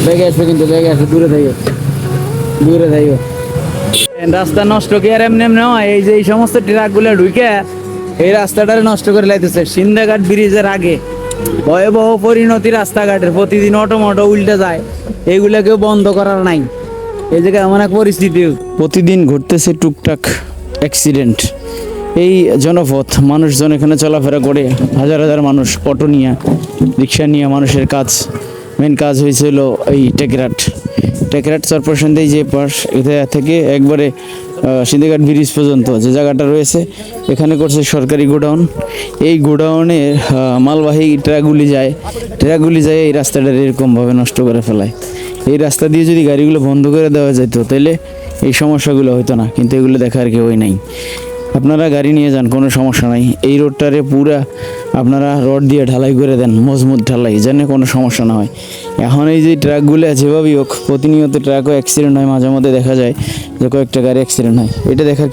ব্যাগে আসবে কিন্তু ব্যাগে আসবে, দূরে থাকো, দূরে থাকো। রাস্তা নষ্ট কি আর এমনি এমনি হয়? এই যে এই সমস্ত ট্রাকগুলো ঢুকে এই রাস্তাটারে নষ্ট করে লাইতেছে। সিন্দাঘাট ব্রিজের আগে ভয়াবহ পরিণতি রাস্তাঘাটের, প্রতিদিন অটো মটো উল্টে যায়, এইগুলাকেও বন্ধ করার নাই। এই জায়গায় এমন এক পরিস্থিতি, প্রতিদিন ঘটতেছে টুকটাক অ্যাক্সিডেন্ট। এই জনপথ, মানুষজন এখানে চলাফেরা করে, হাজার হাজার মানুষ অটো নিয়ে, রিক্সা নিয়ে। মানুষের কাজ, মেন কাজ হয়েছিল এই টেকরাট চরপেশন দিয়ে যে পাশ এটা থেকে একবারে সিন্দিঘাট ব্রিজ পর্যন্ত যে জায়গাটা রয়েছে, এখানে করছে সরকারি গোডাউন। এই গোডাউনে মালবাহী ট্রাকগুলি যায় এই রাস্তাটা এরকমভাবে নষ্ট করে ফেলায়। এই রাস্তা দিয়ে যদি গাড়িগুলো বন্ধ করে দেওয়া যেত তাহলে এই সমস্যাগুলো হতো না, কিন্তু এগুলো দেখার কেউই নাই। আপনারা গাড়ি নিয়ে যান, কোনো সমস্যা নাই। এই রোডটারে পুরা আপনারা রড দিয়ে ঢালাই করে দেন, মজবুত ঢালাই, যেন কোনো সমস্যা না হয়। এখন এই যে ট্রাকগুলো যেভাবেই হোক, প্রতিনিয়ত ট্রাকও অ্যাক্সিডেন্ট হয়, মাঝে মধ্যে দেখা যায় যে কয়েকটা গাড়ি অ্যাক্সিডেন্ট হয়। এটা দেখার